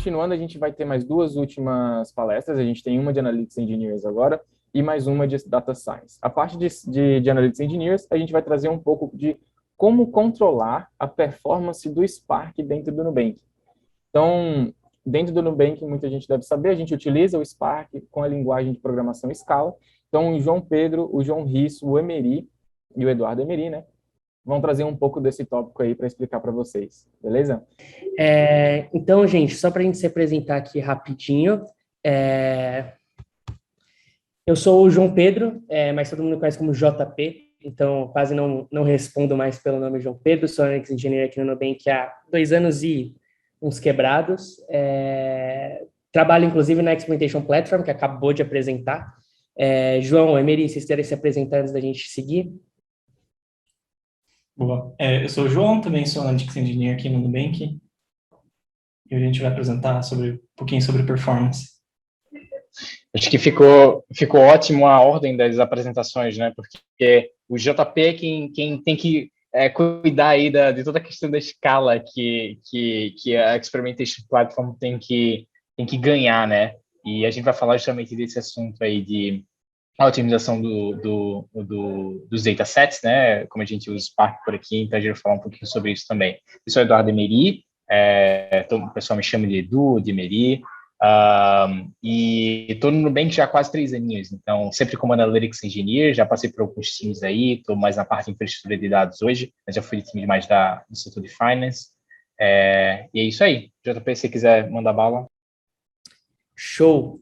continuando, a gente vai ter mais duas últimas palestras. A gente tem uma de Analytics Engineers agora e mais uma de Data Science. A parte de Analytics Engineers, a gente vai trazer um pouco de como controlar a performance do Spark dentro do Nubank. Então, dentro do Nubank, muita gente deve saber, a gente utiliza o Spark com a linguagem de programação Scala. Então, o João Pedro, o João Risso, o Emery e o Eduardo Emery, né, vão trazer um pouco desse tópico aí para explicar para vocês, beleza? Então, gente, só para a gente se apresentar aqui rapidinho, eu sou o João Pedro, mas todo mundo me conhece como JP, então quase não respondo mais pelo nome João Pedro, sou Analytics Engineer aqui no Nubank há 2 anos e uns quebrados. Trabalho, inclusive, na Experimentation Platform, que acabou de apresentar. João, Emery, vocês querem se apresentar antes da gente seguir? Boa. Eu sou o João, também sou Analytics Engineer aqui no Nubank. E a gente vai apresentar um pouquinho sobre performance. Acho que ficou ótimo a ordem das apresentações, né? Porque o JP é quem tem que cuidar aí de toda a questão da escala que a Experimentation Platform tem que ganhar, né? E a gente vai falar justamente desse assunto aí de a otimização dos datasets, né? Como a gente usa o Spark por aqui, então a gente vai falar um pouquinho sobre isso também. Eu sou Eduardo Emery, o pessoal me chama de Edu, de Emery, e estou no Nubank já há quase 3 aninhos, então sempre como Analytics Engineer, já passei por alguns times aí, estou mais na parte de infraestrutura de dados hoje, mas já fui de time mais do setor de Finance, e é isso aí. JP, se você quiser mandar bala. Show!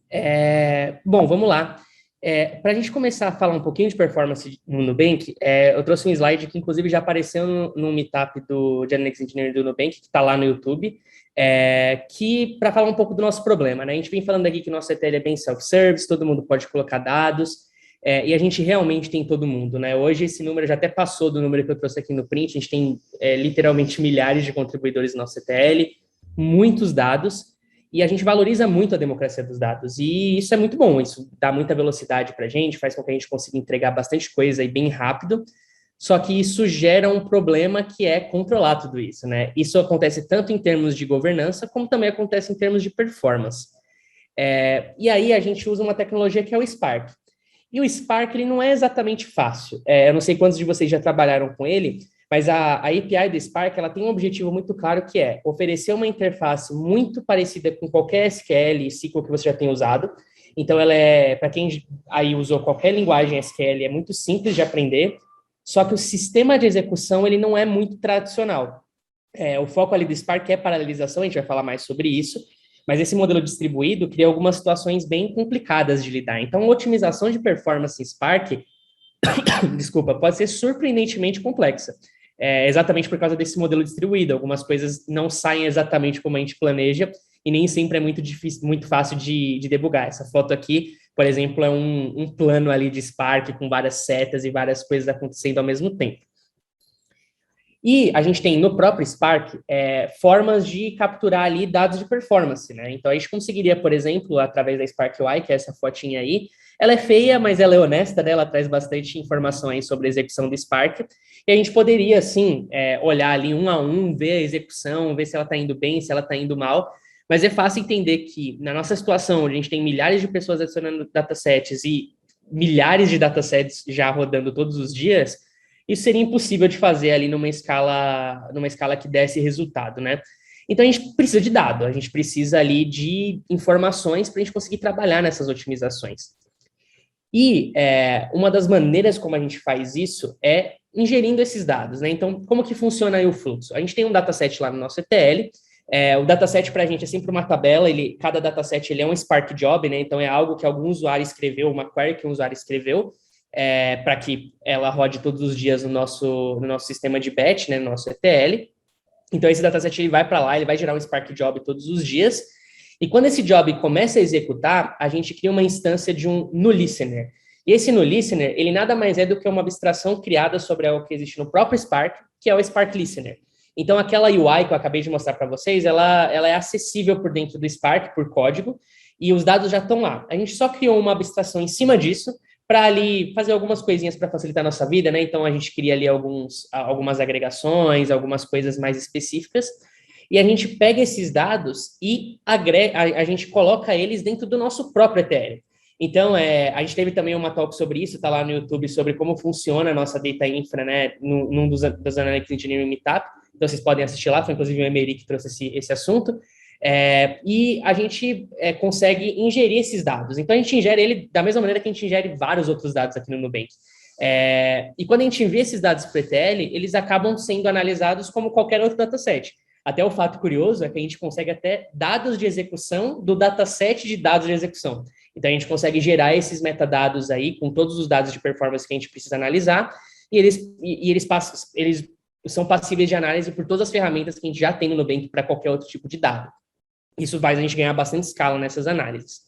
Bom, vamos lá. Para a gente começar a falar um pouquinho de performance no Nubank, eu trouxe um slide que, inclusive, já apareceu no meetup de Analytics Engineering do Nubank, que está lá no YouTube, que para falar um pouco do nosso problema, né? A gente vem falando aqui que o nosso ETL é bem self-service, todo mundo pode colocar dados, e a gente realmente tem todo mundo, né? Hoje esse número já até passou do número que eu trouxe aqui no print, a gente tem literalmente milhares de contribuidores no nosso ETL, muitos dados, e a gente valoriza muito a democracia dos dados, e isso é muito bom, isso dá muita velocidade para a gente, faz com que a gente consiga entregar bastante coisa aí bem rápido, só que isso gera um problema que é controlar tudo isso, né? Isso acontece tanto em termos de governança, como também acontece em termos de performance. E aí a gente usa uma tecnologia que é o Spark. E o Spark, ele não é exatamente fácil. Eu não sei quantos de vocês já trabalharam com ele, mas a API do Spark, ela tem um objetivo muito claro que é oferecer uma interface muito parecida com qualquer SQL e SQL que você já tem usado. Então, ela para quem aí usou qualquer linguagem SQL, é muito simples de aprender, só que o sistema de execução, ele não é muito tradicional. O foco ali do Spark é paralelização, a gente vai falar mais sobre isso, mas esse modelo distribuído cria algumas situações bem complicadas de lidar. Então, a otimização de performance em Spark, desculpa, pode ser surpreendentemente complexa. Exatamente por causa desse modelo distribuído. Algumas coisas não saem exatamente como a gente planeja e nem sempre é muito difícil, muito fácil de debugar. Essa foto aqui, por exemplo, é um plano ali de Spark com várias setas e várias coisas acontecendo ao mesmo tempo. E a gente tem no próprio Spark formas de capturar ali dados de performance, né? Então a gente conseguiria, por exemplo, através da Spark UI, que é essa fotinha aí, ela é feia, mas ela é honesta, né? Ela traz bastante informação aí sobre a execução do Spark, e a gente poderia, assim, olhar ali um a um, ver a execução, ver se ela está indo bem, se ela está indo mal, mas é fácil entender que na nossa situação, onde a gente tem milhares de pessoas adicionando datasets e milhares de datasets já rodando todos os dias, isso seria impossível de fazer ali numa escala que desse resultado, né? Então, a gente precisa de dado, a gente precisa ali de informações para a gente conseguir trabalhar nessas otimizações. E uma das maneiras como a gente faz isso é ingerindo esses dados, né? Então, como que funciona aí o fluxo? A gente tem um dataset lá no nosso ETL, o dataset para a gente é sempre uma tabela, cada dataset ele é um Spark Job, né? Então, é algo que algum usuário escreveu, uma query que um usuário escreveu, para que ela rode todos os dias no nosso sistema de batch, né, no nosso ETL. Então, esse dataset ele vai para lá, ele vai gerar um Spark Job todos os dias, e quando esse job começa a executar, a gente cria uma instância de um NuListener. E esse NuListener, ele nada mais é do que uma abstração criada sobre algo que existe no próprio Spark, que é o Spark Listener. Então, aquela UI que eu acabei de mostrar para vocês, ela é acessível por dentro do Spark, por código, e os dados já estão lá. A gente só criou uma abstração em cima disso, para ali fazer algumas coisinhas para facilitar a nossa vida, né? Então, a gente cria ali algumas agregações, algumas coisas mais específicas, e a gente pega esses dados e a gente coloca eles dentro do nosso próprio Ethereum. Então, a gente teve também uma talk sobre isso, está lá no YouTube, sobre como funciona a nossa data infra, né, num dos Analytics Engineering Meetup. Então, vocês podem assistir lá, foi inclusive o Emery que trouxe esse assunto. E a gente consegue ingerir esses dados. Então, a gente ingere ele da mesma maneira que a gente ingere vários outros dados aqui no Nubank. E quando a gente envia esses dados para o ETL, eles acabam sendo analisados como qualquer outro dataset. Até o fato curioso é que a gente consegue até dados de execução do dataset de dados de execução. Então, a gente consegue gerar esses metadados aí com todos os dados de performance que a gente precisa analisar e eles são passíveis de análise por todas as ferramentas que a gente já tem no Nubank para qualquer outro tipo de dado. Isso faz a gente ganhar bastante escala nessas análises.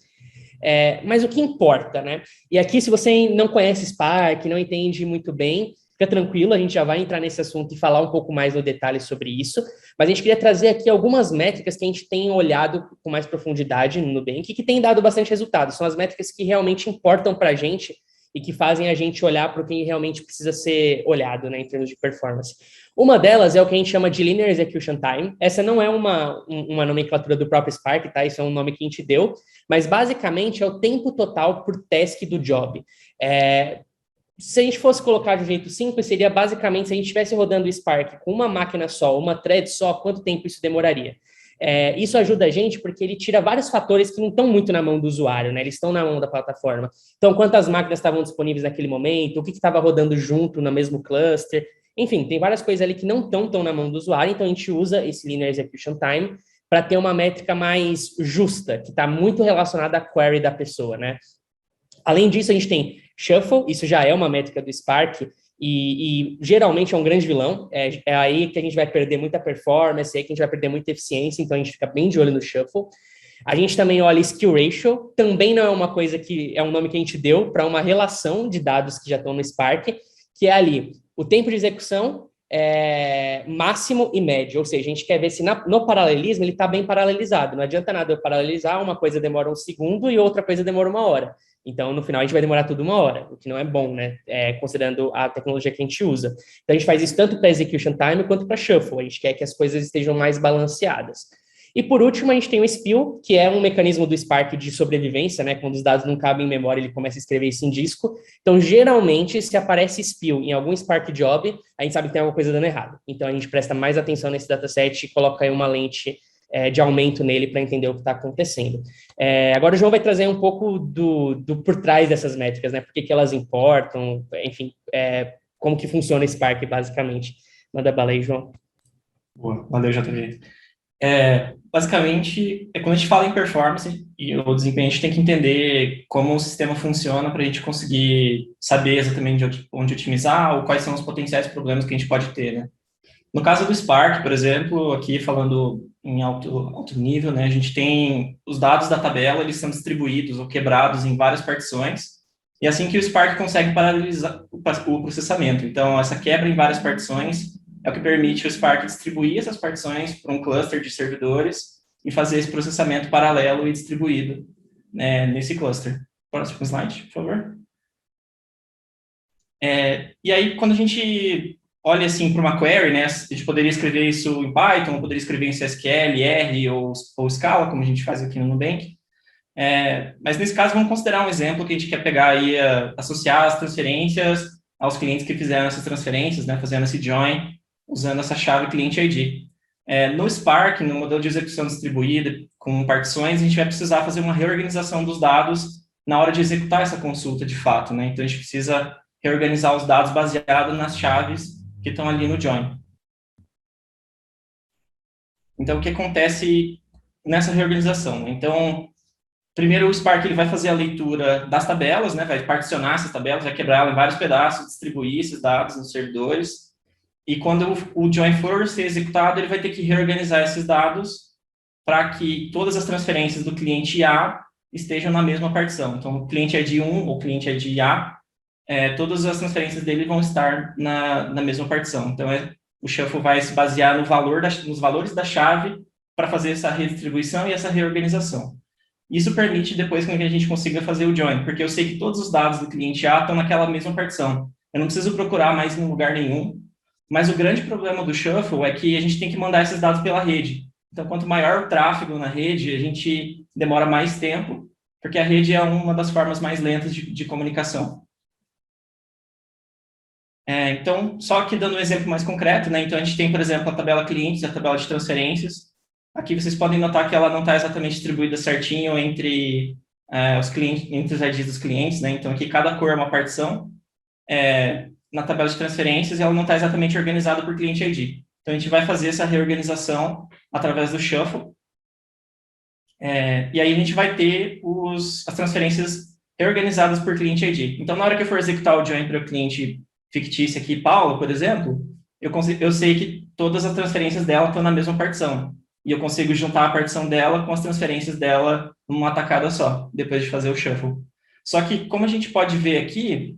Mas o que importa, né? E aqui, se você não conhece Spark, não entende muito bem, fica tranquilo, a gente já vai entrar nesse assunto e falar um pouco mais no detalhe sobre isso, mas a gente queria trazer aqui algumas métricas que a gente tem olhado com mais profundidade no Nubank e que tem dado bastante resultado. São as métricas que realmente importam para a gente e que fazem a gente olhar para o que realmente precisa ser olhado, né, em termos de performance. Uma delas é o que a gente chama de Linear Execution Time. Essa não é uma nomenclatura do próprio Spark, tá? Isso é um nome que a gente deu, mas basicamente é o tempo total por task do job. Se a gente fosse colocar de um jeito simples, seria basicamente se a gente estivesse rodando o Spark com uma máquina só, uma thread só, quanto tempo isso demoraria? Isso ajuda a gente porque ele tira vários fatores que não estão muito na mão do usuário, né? Eles estão na mão da plataforma. Então, quantas máquinas estavam disponíveis naquele momento, o que estava rodando junto no mesmo cluster, enfim, tem várias coisas ali que não estão tão na mão do usuário, então a gente usa esse Linear Execution Time para ter uma métrica mais justa, que está muito relacionada à query da pessoa, né? Além disso, a gente tem Shuffle, isso já é uma métrica do Spark, e geralmente é um grande vilão, é aí que a gente vai perder muita performance, é aí que a gente vai perder muita eficiência, então a gente fica bem de olho no Shuffle. A gente também olha Skill Ratio, também não é uma coisa que é um nome que a gente deu para uma relação de dados que já estão no Spark, que é ali o tempo de execução máximo e médio, ou seja, a gente quer ver se no paralelismo ele está bem paralelizado, não adianta nada eu paralelizar, uma coisa demora 1 segundo e outra coisa demora 1 hora. Então, no final, a gente vai demorar tudo 1 hora, o que não é bom, né? Considerando a tecnologia que a gente usa. Então, a gente faz isso tanto para execution time quanto para shuffle. A gente quer que as coisas estejam mais balanceadas. E, por último, a gente tem o spill, que é um mecanismo do Spark de sobrevivência, né? Quando os dados não cabem em memória, ele começa a escrever isso em disco. Então, geralmente, se aparece spill em algum Spark job, a gente sabe que tem alguma coisa dando errado. Então, a gente presta mais atenção nesse dataset e coloca aí uma lente de aumento nele para entender o que está acontecendo. Agora o João vai trazer um pouco do por trás dessas métricas, né? Por que elas importam, enfim, como que funciona esse Spark, basicamente. Manda bala aí, João. Boa, valeu, JV. Basicamente, quando a gente fala em performance e o desempenho, a gente tem que entender como o sistema funciona para a gente conseguir saber exatamente onde otimizar ou quais são os potenciais problemas que a gente pode ter, né? No caso do Spark, por exemplo, aqui falando em alto nível, né, a gente tem os dados da tabela, eles são distribuídos ou quebrados em várias partições, e assim que o Spark consegue paralelizar o processamento. Então, essa quebra em várias partições é o que permite o Spark distribuir essas partições para um cluster de servidores e fazer esse processamento paralelo e distribuído, né, nesse cluster. Próximo slide, por favor. E aí, quando a gente olha assim para uma query, né, a gente poderia escrever isso em Python, poderia escrever em CSQL, R ou Scala, como a gente faz aqui no Nubank. Mas nesse caso, vamos considerar um exemplo que a gente quer pegar aí, associar as transferências aos clientes que fizeram essas transferências, né, fazendo esse join, usando essa chave cliente ID. No Spark, no modelo de execução distribuída, com partições, a gente vai precisar fazer uma reorganização dos dados na hora de executar essa consulta de fato, né? Então, a gente precisa reorganizar os dados baseado nas chaves que estão ali no join. Então, o que acontece nessa reorganização? Então, primeiro o Spark ele vai fazer a leitura das tabelas, né? Vai particionar essas tabelas, vai quebrar ela em vários pedaços, distribuir esses dados nos servidores. E quando o join for ser executado, ele vai ter que reorganizar esses dados para que todas as transferências do cliente A estejam na mesma partição. Então, o cliente ID 1 ou cliente ID A, todas as transferências dele vão estar na mesma partição. Então, o shuffle vai se basear nos valores da chave para fazer essa redistribuição e essa reorganização. Isso permite depois que a gente consiga fazer o join, porque eu sei que todos os dados do cliente A estão naquela mesma partição. Eu não preciso procurar mais em lugar nenhum, mas o grande problema do shuffle é que a gente tem que mandar esses dados pela rede. Então, quanto maior o tráfego na rede, a gente demora mais tempo, porque a rede é uma das formas mais lentas de comunicação. Então, só que dando um exemplo mais concreto, né? Então, a gente tem, por exemplo, a tabela clientes e a tabela de transferências. Aqui vocês podem notar que ela não está exatamente distribuída certinho entre os clientes, entre os IDs dos clientes, né? Então, aqui cada cor é uma partição. Na tabela de transferências, ela não está exatamente organizada por cliente ID. Então, a gente vai fazer essa reorganização através do shuffle. E aí a gente vai ter as transferências reorganizadas por cliente ID. Então, na hora que eu for executar o join para o cliente fictício aqui, Paula, por exemplo, eu sei que todas as transferências dela estão na mesma partição. E eu consigo juntar a partição dela com as transferências dela numa tacada só, depois de fazer o shuffle. Só que, como a gente pode ver aqui,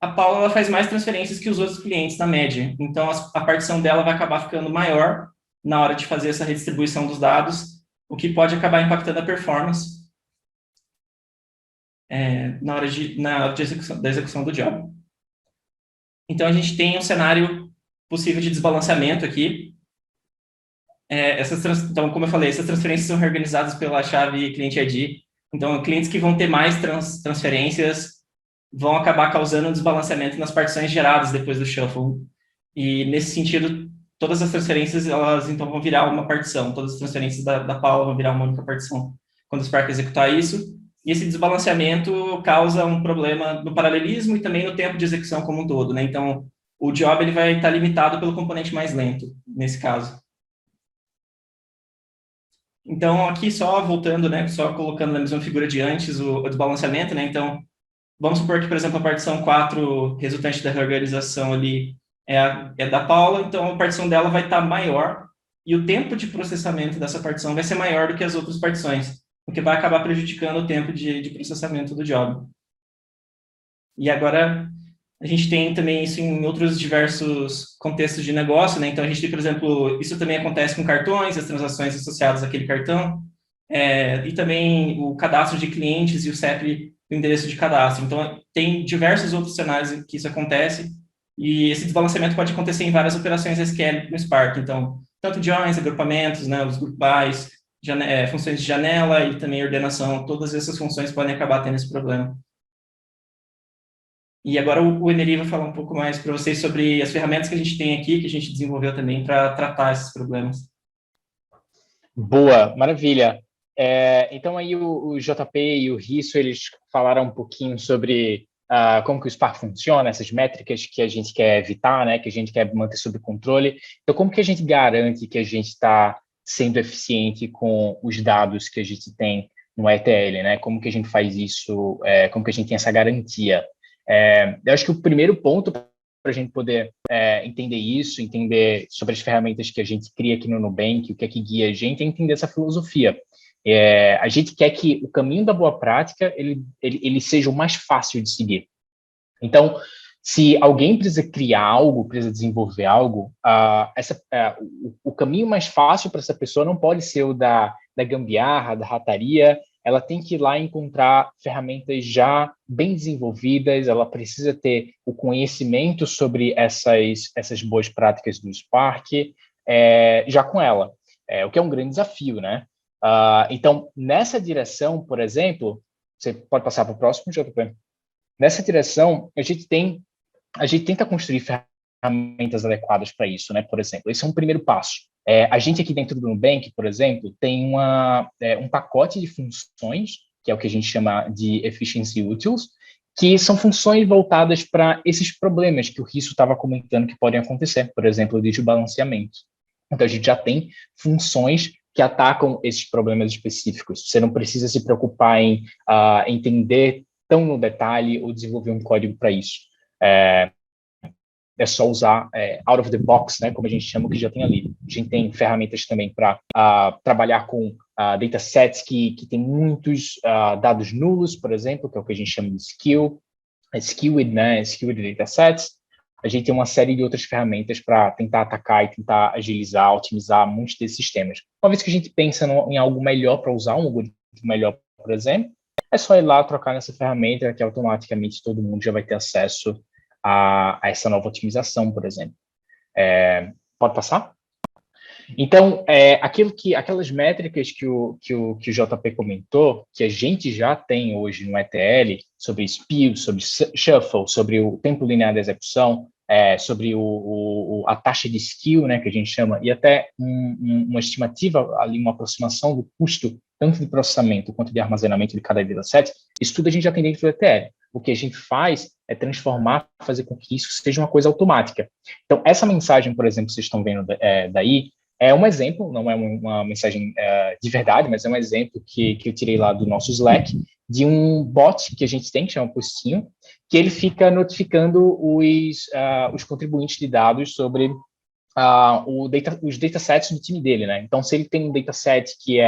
a Paula ela faz mais transferências que os outros clientes, na média. Então, a partição dela vai acabar ficando maior na hora de fazer essa redistribuição dos dados, o que pode acabar impactando a performance na hora da execução do job. Então, a gente tem um cenário possível de desbalanceamento aqui. Então, como eu falei, essas transferências são reorganizadas pela chave cliente ID. Então, clientes que vão ter mais transferências vão acabar causando um desbalanceamento nas partições geradas depois do shuffle. E, nesse sentido, todas as transferências, elas então vão virar uma partição. Todas as transferências da Paula vão virar uma única partição quando o Spark executar isso. E esse desbalanceamento causa um problema no paralelismo e também no tempo de execução como um todo, né? Então, o job ele vai estar limitado pelo componente mais lento, nesse caso. Então, aqui só voltando, né? Só colocando na mesma figura de antes o desbalanceamento, né? Então, vamos supor que, por exemplo, a partição 4 resultante da reorganização ali é da Paula, então a partição dela vai estar maior e o tempo de processamento dessa partição vai ser maior do que as outras partições, o que vai acabar prejudicando o tempo de processamento do job. E agora, a gente tem também isso em outros diversos contextos de negócio, né? Então, a gente tem, por exemplo, isso também acontece com cartões, as transações associadas àquele cartão, e também o cadastro de clientes e o CEP do endereço de cadastro. Então, tem diversos outros cenários em que isso acontece, e esse desbalanceamento pode acontecer em várias operações SQL no Spark. Então, tanto joins, agrupamentos, né, os group bys, funções de janela e também ordenação, todas essas funções podem acabar tendo esse problema. E agora o Emery vai falar um pouco mais para vocês sobre as ferramentas que a gente tem aqui, que a gente desenvolveu também para tratar esses problemas. Boa, maravilha. Então, aí o JP e o Risso, eles falaram um pouquinho sobre como que o Spark funciona, essas métricas que a gente quer evitar, né, que a gente quer manter sob controle. Então, como que a gente garante que a gente está sendo eficiente com os dados que a gente tem no ETL, né? Como que a gente faz isso, como que a gente tem essa garantia? Eu acho que o primeiro ponto para a gente poder entender isso, entender sobre as ferramentas que a gente cria aqui no Nubank, o que é que guia a gente, é entender essa filosofia. A gente quer que o caminho da boa prática ele seja o mais fácil de seguir. Então, se alguém precisa criar algo, precisa desenvolver algo, o caminho mais fácil para essa pessoa não pode ser o da gambiarra, da rataria. Ela tem que ir lá encontrar ferramentas já bem desenvolvidas, ela precisa ter o conhecimento sobre essas boas práticas do Spark já com ela, o que é um grande desafio, né? Então, nessa direção, por exemplo, você pode passar para o próximo, JP? Nessa direção, a gente tenta construir ferramentas adequadas para isso, né? Por exemplo, esse é um primeiro passo. A gente aqui dentro do Nubank, por exemplo, tem um pacote de funções, que é o que a gente chama de Efficiency Utils, que são funções voltadas para esses problemas que o Risso estava comentando que podem acontecer, por exemplo, de desbalanceamento. Então, a gente já tem funções que atacam esses problemas específicos. Você não precisa se preocupar em entender tão no detalhe ou desenvolver um código para isso. É só usar out of the box, né, como a gente chama, o que já tem ali. A gente tem ferramentas também para trabalhar com datasets que tem muitos dados nulos, por exemplo, que é o que a gente chama de skewed, né, skewed datasets. A gente tem uma série de outras ferramentas para tentar atacar e tentar agilizar, otimizar muitos desses sistemas. Uma vez que a gente pensa em algo melhor para usar, um algoritmo melhor, por exemplo, é só ir lá trocar nessa ferramenta que automaticamente todo mundo já vai ter acesso a essa nova otimização, por exemplo. Pode passar? Então, aquelas métricas que o JP comentou, que a gente já tem hoje no ETL, sobre speed, sobre shuffle, sobre o tempo linear de execução, sobre a taxa de skill, né, que a gente chama, e até uma estimativa, ali, uma aproximação do custo, tanto de processamento quanto de armazenamento de cada dataset, isso tudo a gente já tem dentro do ETL. O que a gente faz é transformar, fazer com que isso seja uma coisa automática. Então, essa mensagem, por exemplo, que vocês estão vendo daí, é um exemplo, não é uma mensagem de verdade, mas é um exemplo que eu tirei lá do nosso Slack, de um bot que a gente tem, que chama Postinho, que ele fica notificando os contribuintes de dados sobre os datasets do time dele, né? Então, se ele tem um dataset que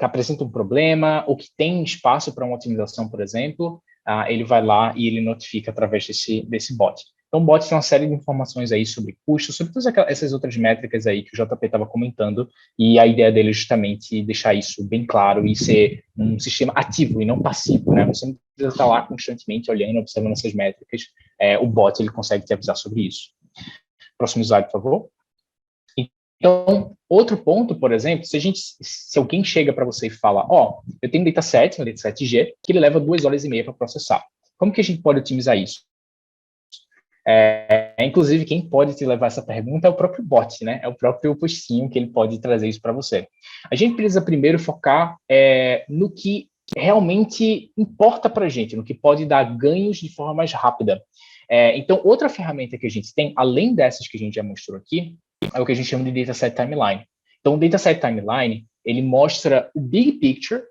apresenta um problema ou que tem espaço para uma otimização, por exemplo, ele vai lá e ele notifica através desse bot. Então, o bot tem uma série de informações aí sobre custos, sobre todas essas outras métricas aí que o JP estava comentando, e a ideia dele é justamente deixar isso bem claro e ser um sistema ativo e não passivo, né? Você não precisa estar lá constantemente olhando, observando essas métricas. O bot, ele consegue te avisar sobre isso. Próximo slide, por favor. Então, outro ponto, por exemplo, se alguém chega para você e fala, eu tenho um dataset G, que ele leva 2 horas e meia para processar. Como que a gente pode otimizar isso? Inclusive, quem pode te levar essa pergunta é o próprio bot, né? É o próprio Postinho que ele pode trazer isso para você. A gente precisa primeiro focar no que realmente importa para a gente, no que pode dar ganhos de forma mais rápida. Então, outra ferramenta que a gente tem, além dessas que a gente já mostrou aqui, é o que a gente chama de Dataset Timeline. Então, o Dataset Timeline, ele mostra o big picture,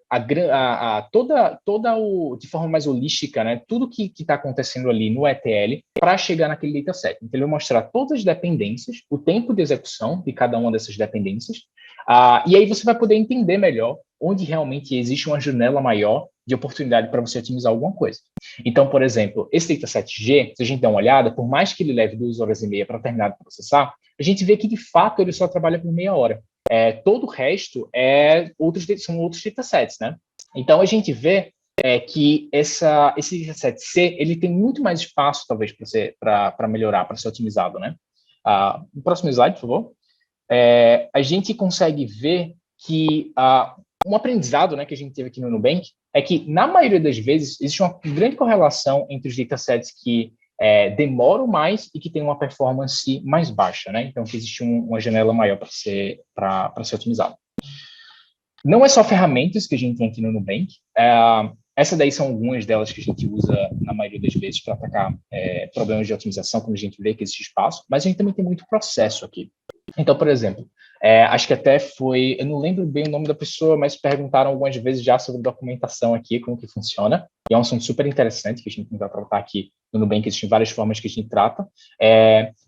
de forma mais holística, né? Tudo que está acontecendo ali no ETL para chegar naquele dataset. Então, ele vai mostrar todas as dependências, o tempo de execução de cada uma dessas dependências, e aí você vai poder entender melhor onde realmente existe uma janela maior de oportunidade para você otimizar alguma coisa. Então, por exemplo, esse dataset G, se a gente der uma olhada, por mais que ele leve 2 horas e meia para terminar de processar, a gente vê que, de fato, ele só trabalha por meia hora. Todo o resto são outros datasets, né? Então, a gente vê que esse dataset C, ele tem muito mais espaço, talvez, para melhorar, para ser otimizado, né? O próximo slide, por favor. A gente consegue ver que um aprendizado, né, que a gente teve aqui no Nubank é que, na maioria das vezes, existe uma grande correlação entre os datasets que demoram mais e que tem uma performance mais baixa, né? Então, que existe uma janela maior para ser otimizado. Não é só ferramentas que a gente tem aqui no Nubank. Essas daí são algumas delas que a gente usa, na maioria das vezes, para atacar problemas de otimização, quando a gente vê que existe espaço, mas a gente também tem muito processo aqui. Então, por exemplo, acho que até eu não lembro bem o nome da pessoa, mas perguntaram algumas vezes já sobre documentação aqui, como que funciona, e é um assunto super interessante que a gente vai tratar aqui no Nubank. Existem várias formas que a gente trata,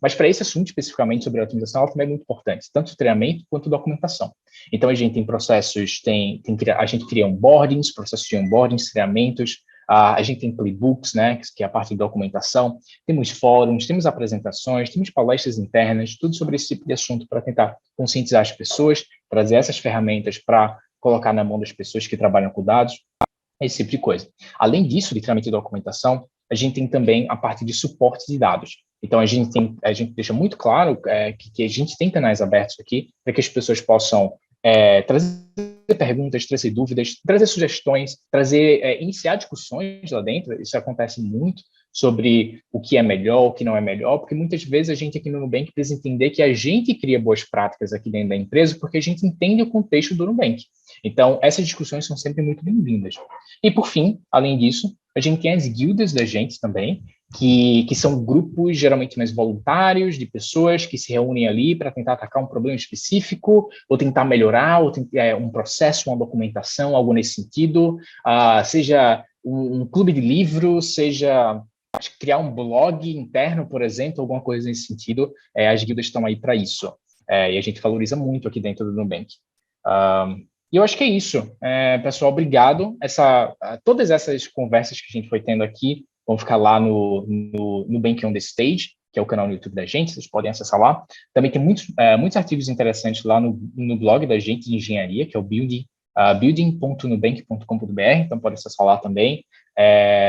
mas para esse assunto especificamente sobre a otimização, ela também é muito importante, tanto o treinamento quanto a documentação. Então, a gente tem processos, a gente cria onboardings, processos de onboardings, treinamentos, a gente tem playbooks, né, que é a parte de documentação, temos fóruns, temos apresentações, temos palestras internas, tudo sobre esse tipo de assunto para tentar conscientizar as pessoas, trazer essas ferramentas para colocar na mão das pessoas que trabalham com dados, esse tipo de coisa. Além disso, de treinamento e documentação, a gente tem também a parte de suporte de dados. Então, a gente deixa muito claro que a gente tem canais abertos aqui para que as pessoas possam trazer perguntas, trazer dúvidas, trazer sugestões, iniciar discussões lá dentro. Isso acontece muito sobre o que é melhor, o que não é melhor, porque muitas vezes a gente aqui no Nubank precisa entender que a gente cria boas práticas aqui dentro da empresa porque a gente entende o contexto do Nubank. Então, essas discussões são sempre muito bem-vindas. E, por fim, além disso, a gente tem as guildas da gente também, que são grupos geralmente mais voluntários, de pessoas que se reúnem ali para tentar atacar um problema específico, ou tentar melhorar, ou tentar um processo, uma documentação, algo nesse sentido, seja um clube de livro, seja criar um blog interno, por exemplo, alguma coisa nesse sentido. As guildas estão aí para isso, e a gente valoriza muito aqui dentro do Nubank. E eu acho que é isso. Pessoal, obrigado. Todas essas conversas que a gente foi tendo aqui vão ficar lá no Nubank on the Stage, que é o canal no YouTube da gente, vocês podem acessar lá. Também tem muitos artigos interessantes lá no blog da gente de engenharia, que é o building.nubank.com.br, então pode acessar lá também.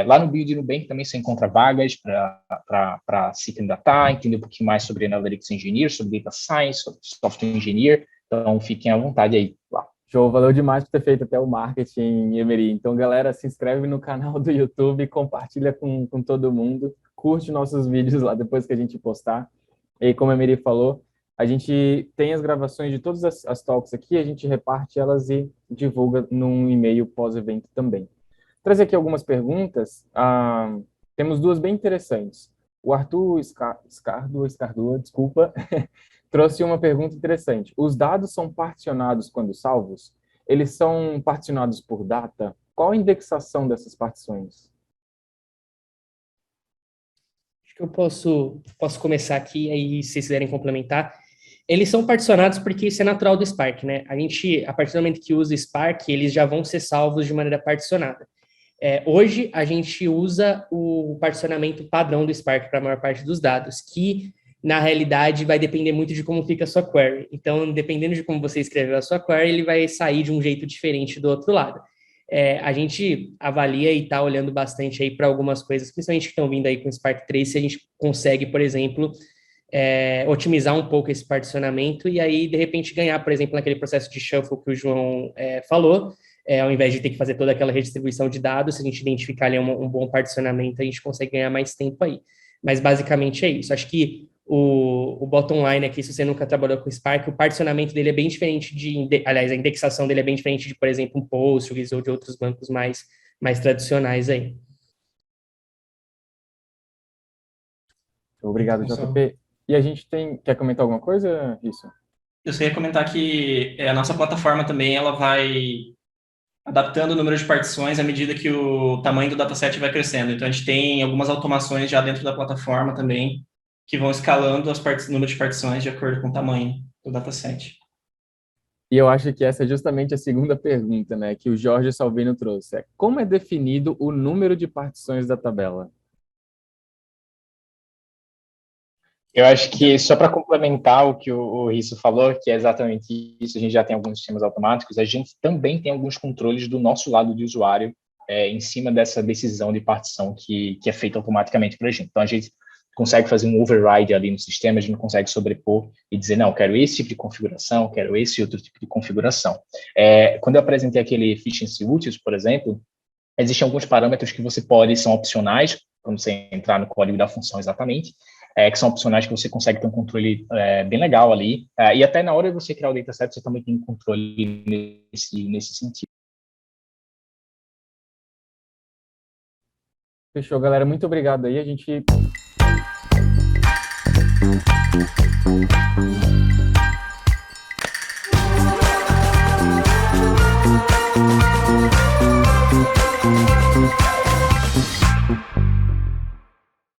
Lá no Building Nubank também você encontra vagas para se candidatar, entender um pouquinho mais sobre Analytics Engineer, sobre Data Science, sobre Software Engineer, então fiquem à vontade aí lá. Show, valeu demais por ter feito até o marketing, Emery. Então, galera, se inscreve no canal do YouTube, compartilha com todo mundo, curte nossos vídeos lá depois que a gente postar. E como a Emery falou, a gente tem as gravações de todas as talks aqui, a gente reparte elas e divulga num e-mail pós-evento também. Vou trazer aqui algumas perguntas. Temos duas bem interessantes. O Arthur Escardua, desculpa, trouxe uma pergunta interessante. Os dados são particionados quando salvos? Eles são particionados por data? Qual a indexação dessas partições? Acho que eu posso começar aqui, aí se vocês quiserem complementar. Eles são particionados porque isso é natural do Spark, né? A partir do momento que usa Spark, eles já vão ser salvos de maneira particionada. Hoje, a gente usa o particionamento padrão do Spark para a maior parte dos dados, que, na realidade, vai depender muito de como fica a sua query. Então, dependendo de como você escreveu a sua query, ele vai sair de um jeito diferente do outro lado. A gente avalia e está olhando bastante aí para algumas coisas, principalmente que estão vindo aí com o Spark 3, se a gente consegue, por exemplo, otimizar um pouco esse particionamento e aí, de repente, ganhar, por exemplo, naquele processo de shuffle que o João falou, ao invés de ter que fazer toda aquela redistribuição de dados, se a gente identificar ali um bom particionamento, a gente consegue ganhar mais tempo aí. Mas, basicamente, é isso. Acho que o bottom line aqui, se você nunca trabalhou com Spark, o particionamento dele é bem diferente aliás, a indexação dele é bem diferente de, por exemplo, um Postgres ou de outros bancos mais tradicionais aí. Obrigado, JP. E a gente quer comentar alguma coisa, isso? Eu só ia comentar que a nossa plataforma também, ela vai adaptando o número de partições à medida que o tamanho do dataset vai crescendo. Então, a gente tem algumas automações já dentro da plataforma também, que vão escalando o número de partições de acordo com o tamanho do dataset. E eu acho que essa é justamente a segunda pergunta, né, que o Jorge Salvino trouxe. Como é definido o número de partições da tabela? Eu acho que, só para complementar o que o Risso falou, que é exatamente isso, a gente já tem alguns sistemas automáticos, a gente também tem alguns controles do nosso lado de usuário em cima dessa decisão de partição que é feita automaticamente para a gente. Então, a gente consegue fazer um override ali no sistema, a gente consegue sobrepor e dizer, não, quero esse tipo de configuração, quero esse outro tipo de configuração. Quando eu apresentei aquele Efficiency Utils, por exemplo, existem alguns parâmetros que são opcionais, quando você entrar no código da função exatamente, que são opcionais que você consegue ter um controle bem legal ali. E até na hora de você criar o dataset, você também tem um controle nesse sentido. Fechou, galera. Muito obrigado aí. A gente